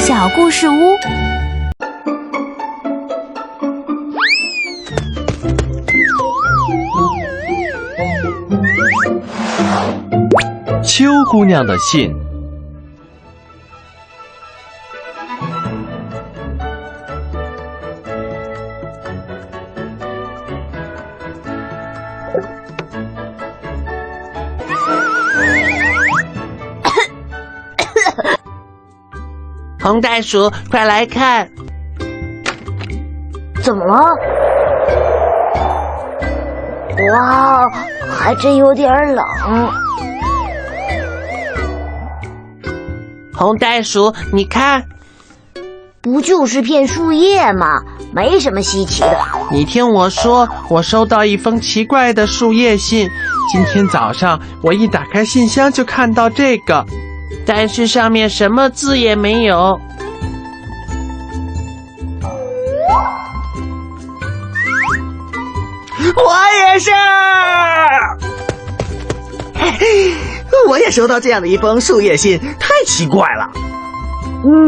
小故事屋。秋姑娘的信。红袋鼠，快来看！怎么了？哇，还真有点冷。红袋鼠，你看，不就是片树叶吗？没什么稀奇的。你听我说，我收到一封奇怪的树叶信。今天早上我一打开信箱就看到这个，但是上面什么字也没有。我也是，我也收到这样的一封树叶信，太奇怪了。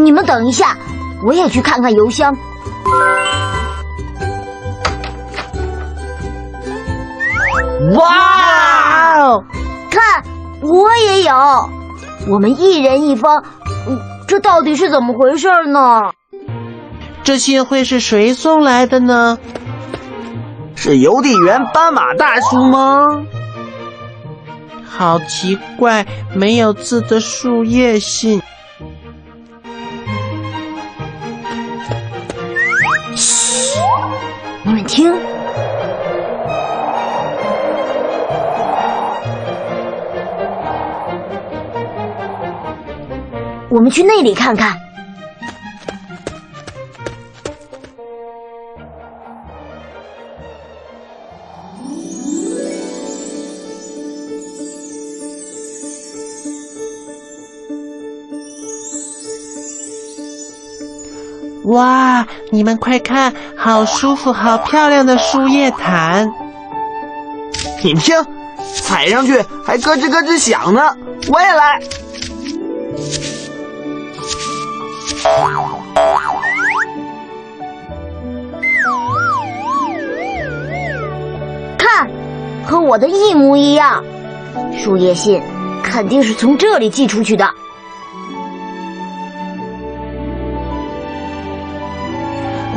你们等一下，我也去看看邮箱。哇！看，我也有，我们一人一封。这到底是怎么回事呢？这信会是谁送来的呢？是邮递员斑马大叔吗？好奇怪，没有字的树叶信。嘘，你们听，我们去那里看看。哇，你们快看，好舒服，好漂亮的树叶毯。你听，踩上去还咯吱咯吱响呢。我也来。看，和我的一模一样。树叶信肯定是从这里寄出去的。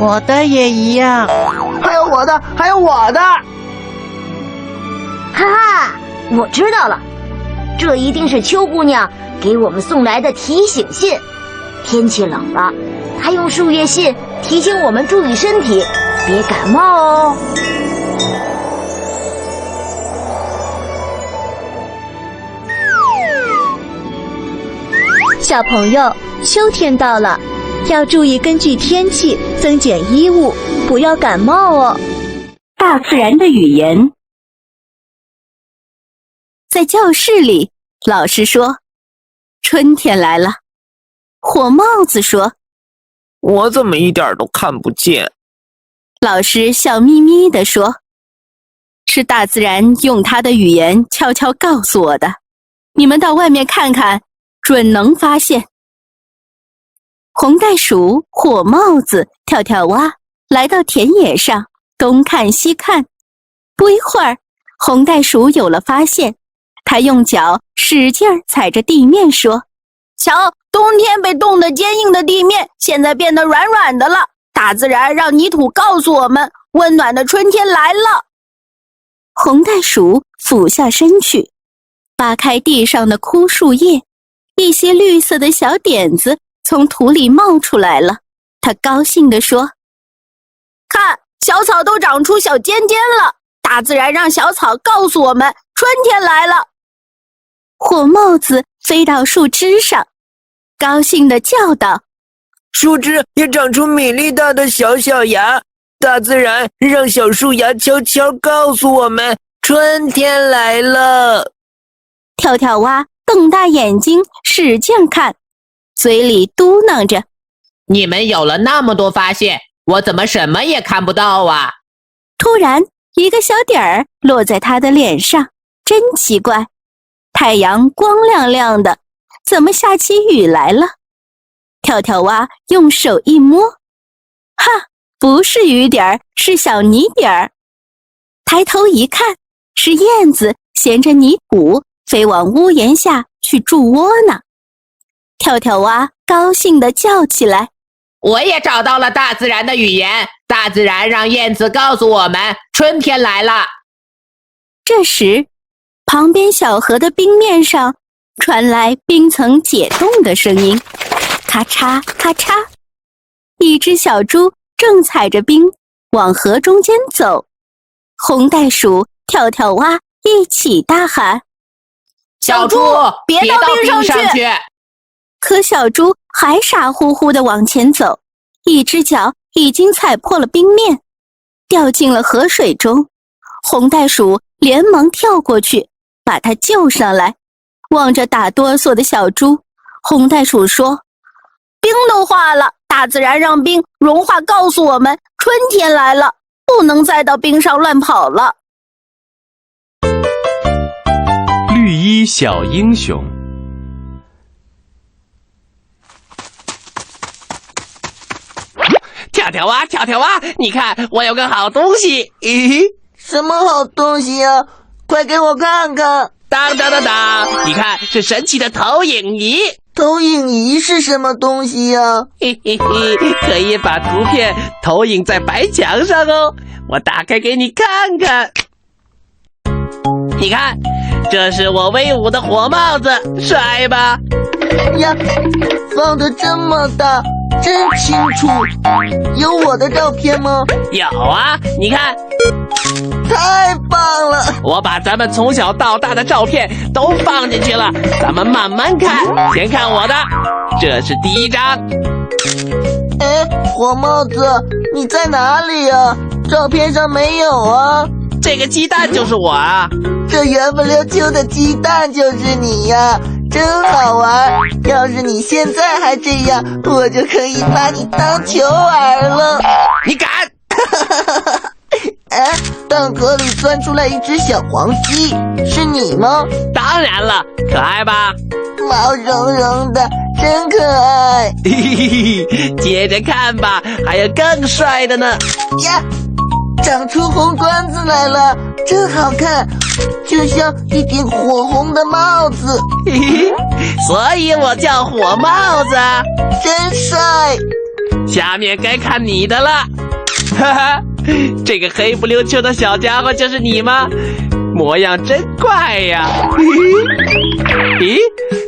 我的也一样，还有我的，还有我的。哈哈，我知道了，这一定是秋姑娘给我们送来的提醒信。天气冷了，她用树叶信提醒我们注意身体，别感冒哦。小朋友，秋天到了，要注意根据天气增减衣物，不要感冒哦。大自然的语言。在教室里，老师说：“春天来了。”火帽子说：“我怎么一点都看不见？”老师笑眯眯地说：“是大自然用它的语言悄悄告诉我的，你们到外面看看，准能发现。”红袋鼠、火帽子、跳跳蛙来到田野上，东看西看。不一会儿，红袋鼠有了发现，它用脚使劲踩着地面说：“瞧，冬天被冻得坚硬的地面，现在变得软软的了。大自然让泥土告诉我们，温暖的春天来了。”红袋鼠俯下身去，扒开地上的枯树叶，一些绿色的小点子从土里冒出来了。他高兴地说：“看，小草都长出小尖尖了，大自然让小草告诉我们，春天来了。”火帽子飞到树枝上，高兴地叫道：“树枝也长出美丽大的小小芽，大自然让小树芽悄悄告诉我们，春天来了。”跳跳蛙瞪大眼睛使劲看，嘴里嘟囔着：“你们有了那么多发现，我怎么什么也看不到啊？”突然，一个小点儿落在他的脸上，真奇怪。太阳光亮亮的，怎么下起雨来了？跳跳蛙用手一摸，哈，不是雨点儿，是小泥点儿。抬头一看，是燕子衔着泥土飞往屋檐下去筑窝呢。跳跳蛙高兴地叫起来：我也找到了大自然的语言，大自然让燕子告诉我们春天来了。这时，旁边小河的冰面上传来冰层解冻的声音，咔嚓咔嚓。一只小猪正踩着冰往河中间走，红袋鼠、跳跳蛙一起大喊：小猪，别到冰上去！可小猪还傻乎乎地往前走，一只脚已经踩破了冰面，掉进了河水中。红袋鼠连忙跳过去，把它救上来。望着打哆嗦的小猪，红袋鼠说：冰都化了，大自然让冰融化告诉我们春天来了，不能再到冰上乱跑了。绿衣小英雄。跳跳蛙，跳跳蛙，你看我有个好东西！咦，什么好东西啊？快给我看看！当当当当，你看是神奇的投影仪。投影仪是什么东西呀？嘿嘿嘿，可以把图片投影在白墙上哦。我打开给你看看。你看，这是我威武的火帽子，帅吧？呀，放得这么大，真清楚。有我的照片吗？有啊，你看。太棒了！我把咱们从小到大的照片都放进去了，咱们慢慢看。先看我的，这是第一张。哎，火帽子，你在哪里呀？照片上没有啊。这个鸡蛋就是我啊。这圆不溜秋的鸡蛋就是你呀，真好玩。要是你现在还这样，我就可以把你当球玩了。你敢？哎，蛋壳里钻出来一只小黄鸡，是你吗？当然了，可爱吧？毛茸茸的，真可爱。嘿嘿嘿，接着看吧，还有更帅的呢。呀，长出红端子来了，真好看，就像一顶火红的帽子。嘿嘿，所以我叫火帽子，真帅。下面该看你的了。哈哈，这个黑不溜秋的小家伙就是你吗？模样真怪呀！咦，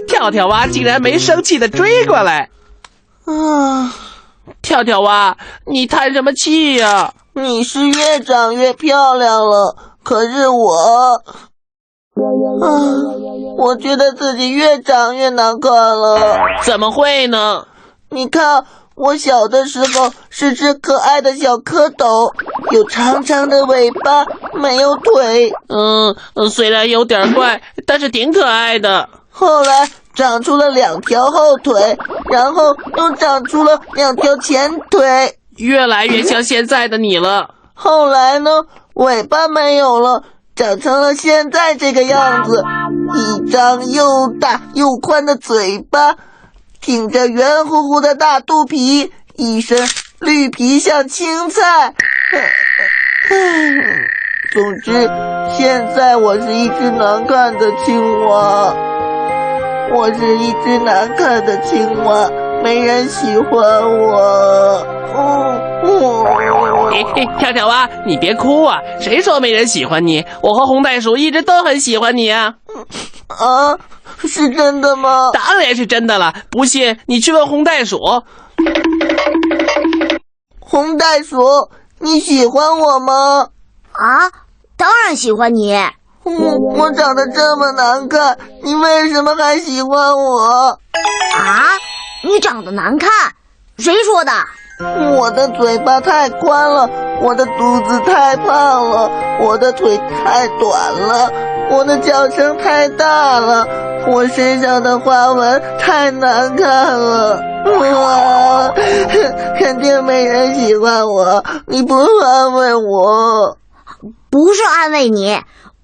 跳跳蛙竟然没生气地追过来。啊，跳跳蛙，你叹什么气呀？你是越长越漂亮了，可是我觉得自己越长越难看了。怎么会呢？你看，我小的时候是只可爱的小蝌蚪，有长长的尾巴，没有腿。虽然有点怪，但是挺可爱的。后来长出了2条后腿，然后又长出了2条前腿，越来越像现在的你了。后来呢，尾巴没有了，长成了现在这个样子，一张又大又宽的嘴巴，挺着圆乎乎的大肚皮，一身绿皮像青菜。总之，现在我是一只难看的青蛙。我是一只难看的青蛙，没人喜欢我。嘿，跳跳蛙，你别哭啊！谁说没人喜欢你？我和红袋鼠一直都很喜欢你啊！啊，是真的吗？当然是真的了，不信你去问红袋鼠。红袋鼠，你喜欢我吗？啊，当然喜欢你。我长得这么难看，你为什么还喜欢我？啊，你长得难看？谁说的？我的嘴巴太宽了，我的肚子太胖了，我的腿太短了，我的脚声太大了，我身上的花纹太难看了。肯定没人喜欢我，你不安慰我？不是安慰你，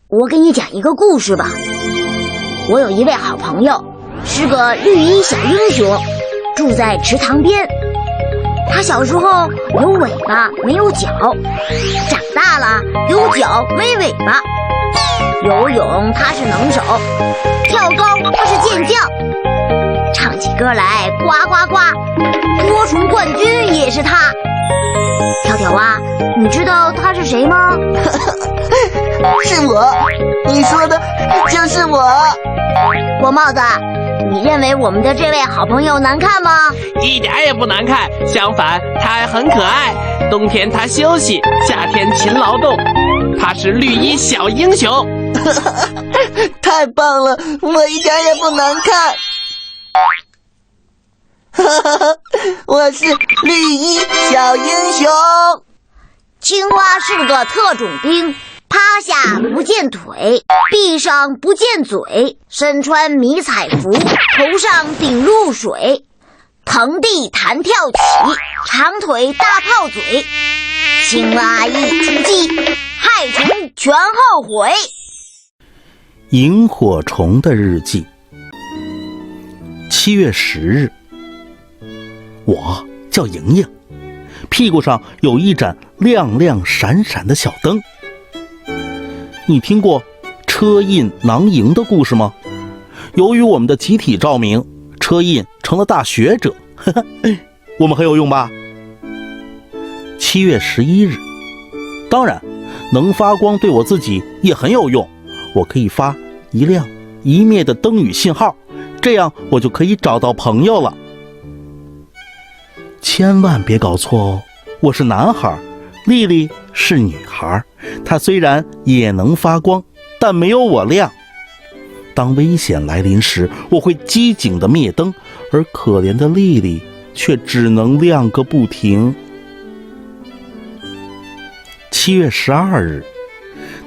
我给你讲一个故事吧。我有一位好朋友，是个绿衣小英雄，住在池塘边。它小时候有尾巴没有脚，长大了有脚没尾巴。游泳它是能手，跳高它是健将，唱起歌来呱呱呱，多重冠军也是它。跳跳蛙，你知道他是谁吗？是我，你说的就是我。郭帽子，你认为我们的这位好朋友难看吗？一点也不难看，相反，他还很可爱。冬天他休息，夏天勤劳动，他是绿衣小英雄。太棒了，我一点也不难看。我是绿衣小英雄。青蛙是个特种兵，趴下不见腿，闭上不见嘴，身穿迷彩服，头上顶露水，腾地弹跳起，长腿大炮嘴，青蛙一出击，害虫全后悔。萤火虫的日记。7月10日，我叫莹莹，屁股上有一盏亮亮闪闪的小灯。你听过车胤囊萤的故事吗？由于我们的集体照明，车胤成了大学者，我们很有用吧？7月11日，当然能发光对我自己也很有用，我可以发一亮一灭的灯语信号，这样我就可以找到朋友了。千万别搞错哦，我是男孩，丽丽是女孩，她虽然也能发光，但没有我亮。当危险来临时，我会机警地灭灯，而可怜的丽丽却只能亮个不停。7月12日，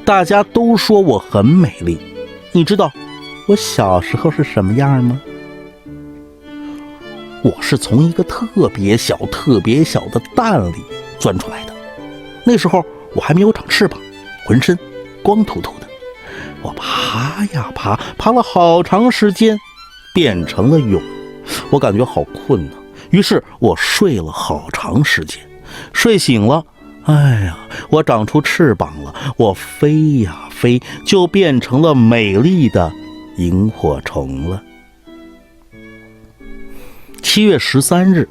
大家都说我很美丽，你知道我小时候是什么样吗？我是从一个特别小的蛋里钻出来的，那时候我还没有长翅膀，浑身光秃秃的。我爬呀爬，爬了好长时间，变成了蛹。我感觉好困呢，于是我睡了好长时间。睡醒了，哎呀，我长出翅膀了，我飞呀飞，就变成了美丽的萤火虫了。7月13日，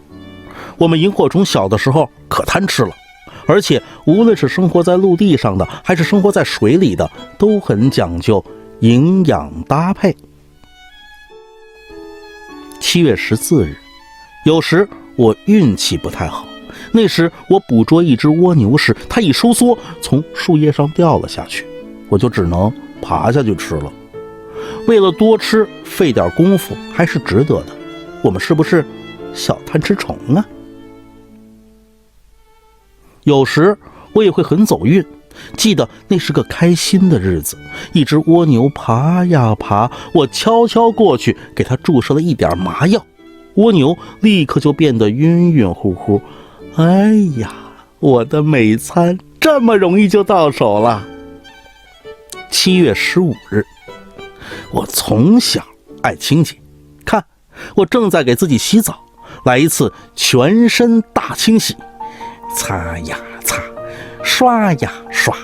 我们萤火虫小的时候可贪吃了，而且无论是生活在陆地上的还是生活在水里的，都很讲究营养搭配。7月14日，有时我运气不太好，那时我捕捉一只蜗牛时，它一收缩从树叶上掉了下去，我就只能爬下去吃了。为了多吃费点功夫还是值得的，我们是不是小贪吃虫啊？有时我也会很走运，记得那是个开心的日子，一只蜗牛爬呀爬，我悄悄过去给它注射了一点麻药，蜗牛立刻就变得晕晕乎乎。哎呀，我的美餐这么容易就到手了。7月15日，我从小爱清洁，看，我正在给自己洗澡，来一次全身大清洗，擦呀擦，刷呀刷，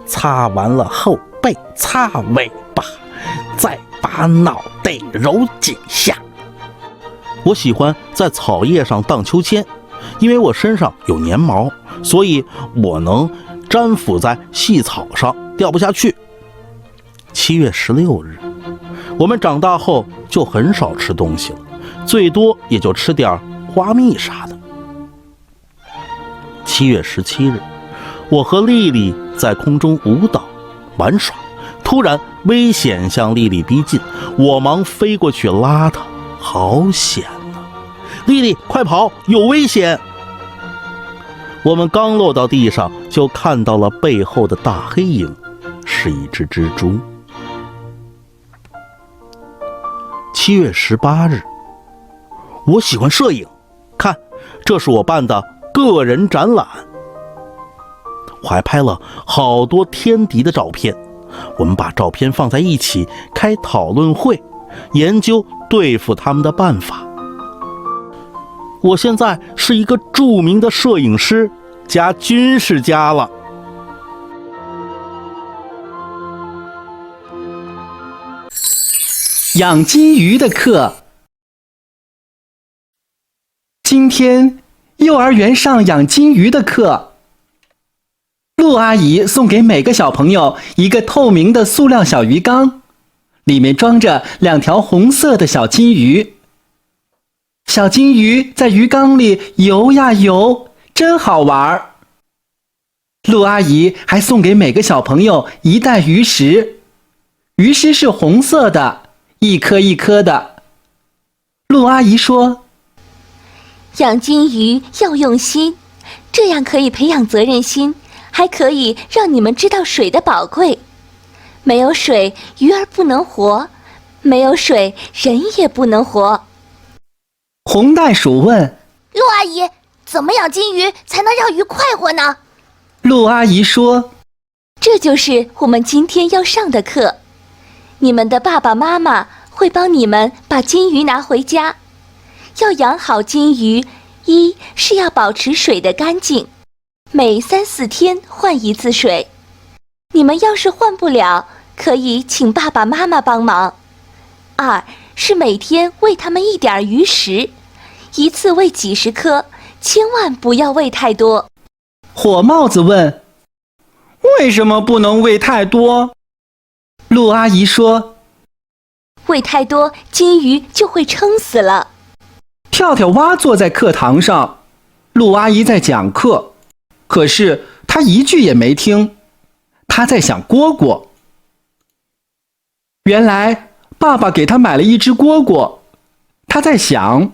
擦完了后背擦尾巴，再把脑袋揉几下。我喜欢在草叶上荡秋千，因为我身上有粘毛，所以我能粘附在细草上，掉不下去。7月16日，我们长大后就很少吃东西了，最多也就吃点花蜜啥的。7月17日，我和丽丽在空中舞蹈玩耍，突然危险向丽丽逼近，我忙飞过去拉她，好险啊！丽丽快跑，有危险！我们刚落到地上，就看到了背后的大黑影，是一只蜘蛛。7月18日，我喜欢摄影，看，这是我办的个人展览。我还拍了好多天敌的照片，我们把照片放在一起开讨论会，研究对付他们的办法。我现在是一个著名的摄影师加军事家了。养金鱼的课。今天幼儿园上养金鱼的课。陆阿姨送给每个小朋友一个透明的塑料小鱼缸，里面装着2条红色的小金鱼。小金鱼在鱼缸里游呀游，真好玩。陆阿姨还送给每个小朋友一袋鱼食，鱼食是红色的，一颗一颗的。陆阿姨说，养金鱼要用心，这样可以培养责任心，还可以让你们知道水的宝贵。没有水，鱼儿不能活；没有水，人也不能活。红袋鼠问，陆阿姨，怎么养金鱼才能让鱼快活呢？陆阿姨说，这就是我们今天要上的课。你们的爸爸妈妈会帮你们把金鱼拿回家。要养好金鱼，一是要保持水的干净，每3、4天换一次水。你们要是换不了，可以请爸爸妈妈帮忙。2是每天喂它们一点鱼食，一次喂几10颗，千万不要喂太多。火帽子问，为什么不能喂太多？陆阿姨说，喂太多，金鱼就会撑死了。跳跳蛙坐在课堂上，陆阿姨在讲课，可是她一句也没听，她在想蝈蝈。原来爸爸给她买了一只蝈蝈，她在想，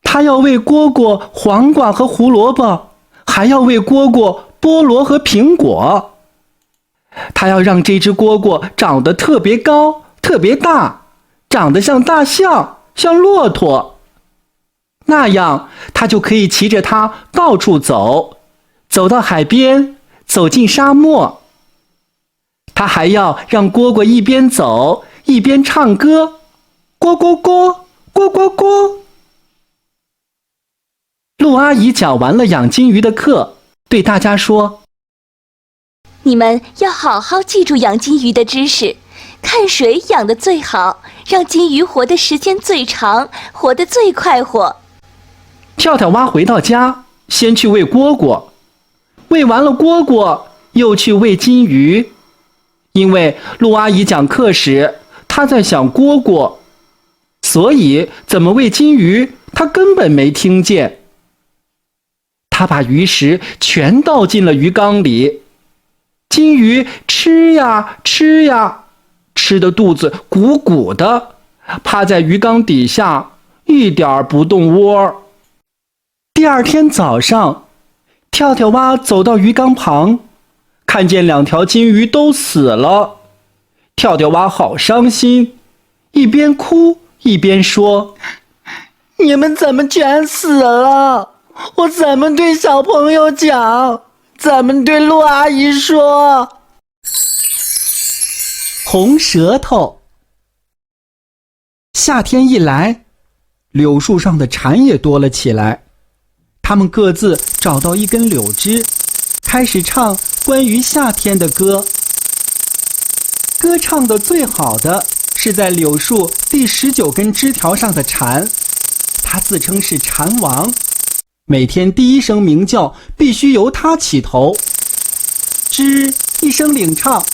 她要喂蝈蝈黄瓜和胡萝卜，还要喂蝈蝈菠萝和苹果。她要让这只蝈蝈长得特别高，特别大，长得像大象，像骆驼。那样他就可以骑着它到处走，走到海边，走进沙漠。他还要让蝈蝈一边走一边唱歌，咕咕咕，咕咕咕。陆阿姨讲完了养金鱼的课，对大家说，你们要好好记住养金鱼的知识，看水养得最好，让金鱼活的时间最长，活得最快活。跳跳蛙回到家，先去喂蝈蝈，喂完了蝈蝈，又去喂金鱼。因为陆阿姨讲课时，她在想蝈蝈，所以怎么喂金鱼，她根本没听见。她把鱼食全倒进了鱼缸里，金鱼吃呀吃呀，吃得肚子鼓鼓的，趴在鱼缸底下，一点不动窝。第二天早上，跳跳蛙走到鱼缸旁，看见2条金鱼都死了。跳跳蛙好伤心，一边哭一边说，你们怎么全死了？我怎么对小朋友讲？怎么对陆阿姨说？红舌头。夏天一来，柳树上的蝉也多了起来。他们各自找到一根柳枝，开始唱关于夏天的歌。歌唱得最好的是在柳树第19根枝条上的蝉，他自称是蝉王，每天第一声鸣叫必须由他起头。吱一声领唱，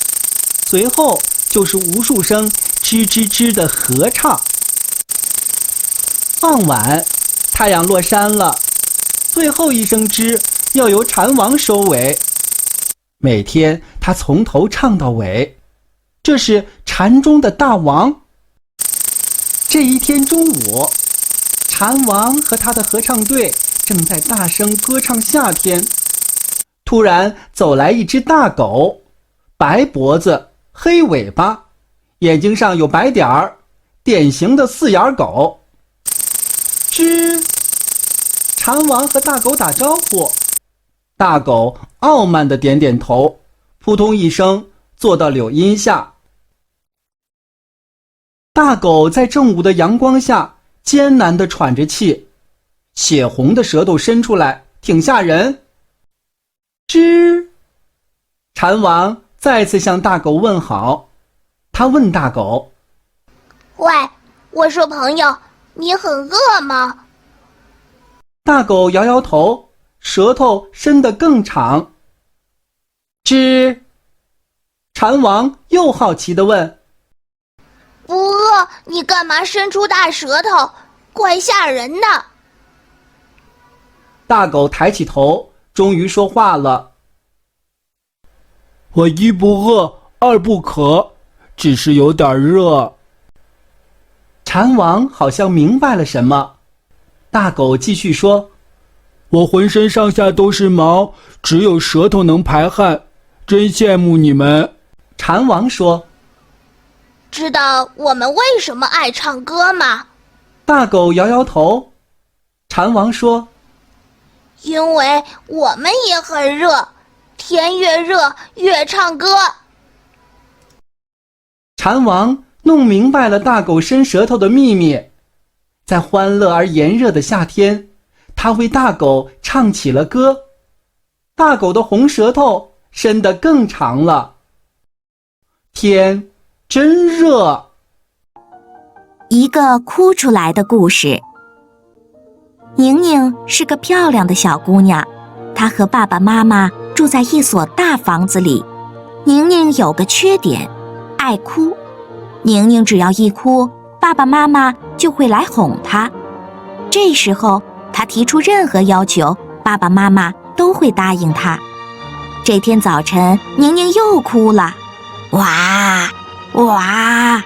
随后就是无数声吱吱吱的合唱。傍晚，太阳落山了，最后一声吱要由蝉王收尾。每天他从头唱到尾，这是蝉中的大王。这一天中午，蝉王和他的合唱队正在大声歌唱夏天。突然走来一只大狗，白脖子，黑尾巴，眼睛上有白点儿，典型的4眼狗。吱，蝉王和大狗打招呼，大狗傲慢地点点头，扑通一声坐到柳荫下。大狗在正午的阳光下艰难地喘着气，血红的舌头伸出来，挺吓人。吱！蝉王再次向大狗问好，他问大狗：“喂，我说朋友，你很饿吗？”大狗摇摇头，舌头伸得更长。吱！蝉王又好奇地问：“不饿，你干嘛伸出大舌头？怪吓人的。”大狗抬起头，终于说话了：“我一不饿，二不渴，只是有点热。”蝉王好像明白了什么。大狗继续说：“我浑身上下都是毛，只有舌头能排汗，真羡慕你们。”蝉王说：“知道我们为什么爱唱歌吗？”大狗摇摇头。蝉王说：“因为我们也很热，天越热越唱歌。”蝉王弄明白了大狗伸舌头的秘密，在欢乐而炎热的夏天，他为大狗唱起了歌。大狗的红舌头伸得更长了。天真热。一个哭出来的故事。宁宁是个漂亮的小姑娘，她和爸爸妈妈住在一所大房子里。宁宁有个缺点，爱哭。宁宁只要一哭，爸爸妈妈就会来哄她。这时候，她提出任何要求，爸爸妈妈都会答应她。这天早晨，宁宁又哭了，哇哇！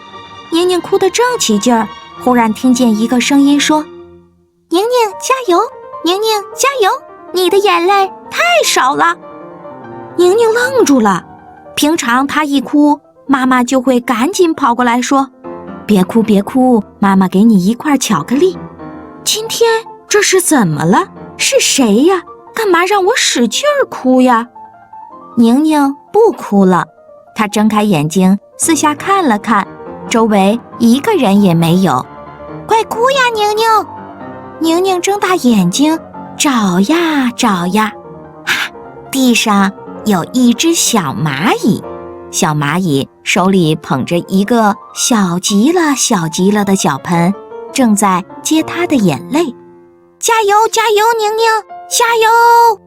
宁宁哭得正起劲儿，忽然听见一个声音说：“宁宁加油，宁宁加油，你的眼泪太少了。”宁宁愣住了。平常她一哭，妈妈就会赶紧跑过来说：“别哭别哭，妈妈给你一块巧克力。”今天这是怎么了？是谁呀？干嘛让我使劲儿哭呀？宁宁不哭了，她睁开眼睛四下看了看，周围一个人也没有。快哭呀，宁宁！宁宁睁大眼睛找呀找呀，地上有一只小蚂蚁。小蚂蚁手里捧着一个小极了小极了的脚盆，正在接它的眼泪。加油加油，宁宁加油！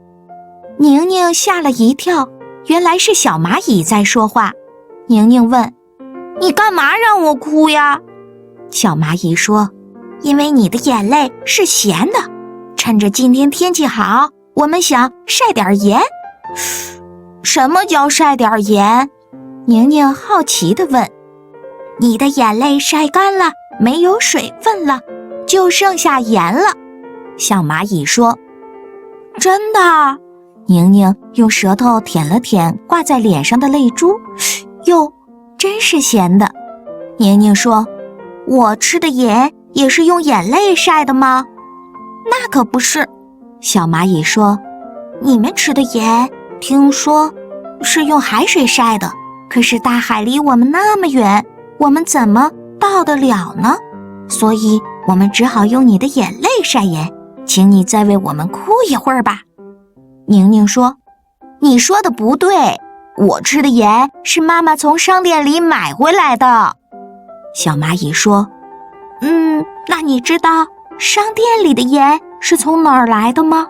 宁宁吓了一跳，原来是小蚂蚁在说话。宁宁问：“你干嘛让我哭呀？”小蚂蚁说：“因为你的眼泪是咸的，趁着今天天气好，我们想晒点盐。”什么叫晒点盐？宁宁好奇地问。你的眼泪晒干了，没有水分了，就剩下盐了。小蚂蚁说。真的？宁宁用舌头舔了舔挂在脸上的泪珠，哟，真是咸的。宁宁说：“我吃的盐也是用眼泪晒的吗？”那可不是。小蚂蚁说：“你们吃的盐，听说是用海水晒的，可是大海离我们那么远，我们怎么到得了呢？所以我们只好用你的眼泪晒盐，请你再为我们哭一会儿吧。”宁宁说：“你说的不对，我吃的盐是妈妈从商店里买回来的。”小蚂蚁说：“那你知道商店里的盐是从哪儿来的吗？”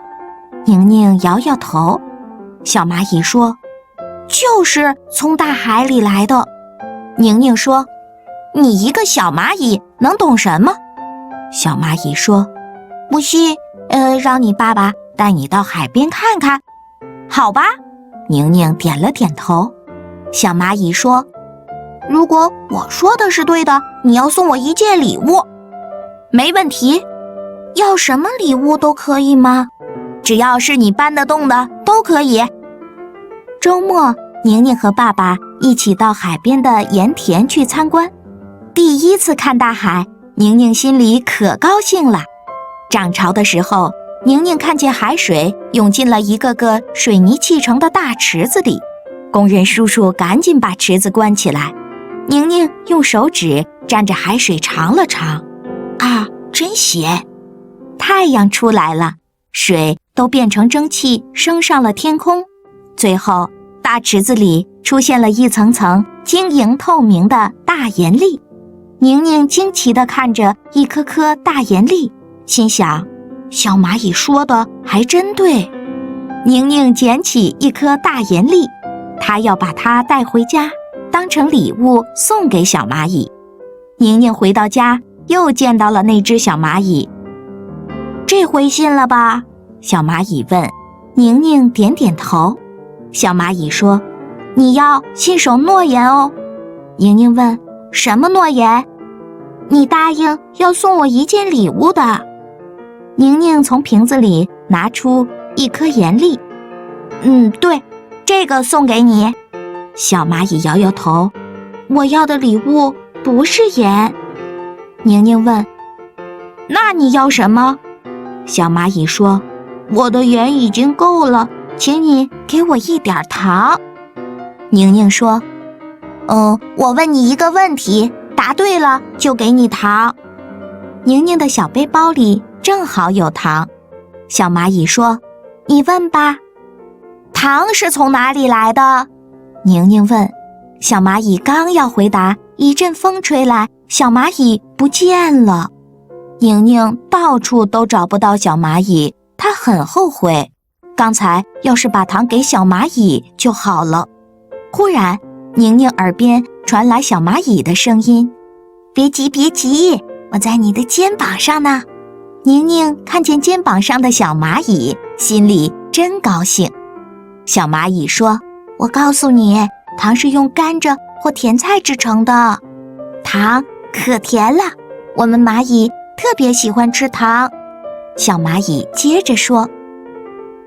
宁宁摇摇头。小蚂蚁说：“就是从大海里来的。”宁宁说：“你一个小蚂蚁能懂什么？”小蚂蚁说：“不信，让你爸爸带你到海边看看。”好吧，宁宁点了点头。小蚂蚁说：“如果我说的是对的，你要送我一件礼物。”没问题。要什么礼物都可以吗？只要是你搬得动的都可以。周末，宁宁和爸爸一起到海边的盐田去参观。第一次看大海，宁宁心里可高兴了。涨潮的时候，宁宁看见海水涌进了一个个水泥砌成的大池子里，工人叔叔赶紧把池子关起来。宁宁用手指沾着海水尝了尝，啊，真咸。太太阳出来了，水都变成蒸汽升上了天空。最后，大池子里出现了一层层晶莹透明的大盐粒。宁宁惊奇地看着一颗颗大盐粒，心想，小蚂蚁说的还真对。宁宁捡起一颗大盐粒，她要把它带回家，当成礼物送给小蚂蚁。宁宁回到家，又见到了那只小蚂蚁。这回信了吧？小蚂蚁问。宁宁点点头。小蚂蚁说，你要信守诺言哦。宁宁问，什么诺言？你答应要送我一件礼物的。宁宁从瓶子里拿出一颗盐粒。对，这个送给你。小蚂蚁摇摇头，我要的礼物不是盐。宁宁问，那你要什么？小蚂蚁说，我的盐已经够了，请你给我一点糖。宁宁说，我问你一个问题，答对了就给你糖。宁宁的小背包里正好有糖。小蚂蚁说，你问吧。糖是从哪里来的？宁宁问。小蚂蚁刚要回答，一阵风吹来，小蚂蚁不见了。宁宁到处都找不到小蚂蚁，她很后悔，刚才要是把糖给小蚂蚁就好了。忽然，宁宁耳边传来小蚂蚁的声音，别急别急，我在你的肩膀上呢。宁宁看见肩膀上的小蚂蚁，心里真高兴。小蚂蚁说，我告诉你，糖是用甘蔗或甜菜制成的，糖可甜了，我们蚂蚁特别喜欢吃糖。小蚂蚁接着说，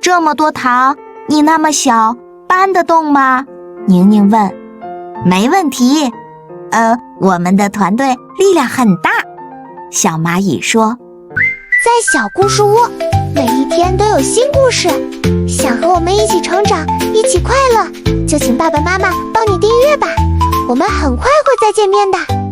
这么多糖，你那么小，搬得动吗？宁宁问。没问题，我们的团队力量很大。小蚂蚁说。在小故事屋，每一天都有新故事，想和我们一起成长，一起快乐，就请爸爸妈妈帮你订阅吧，我们很快会再见面的。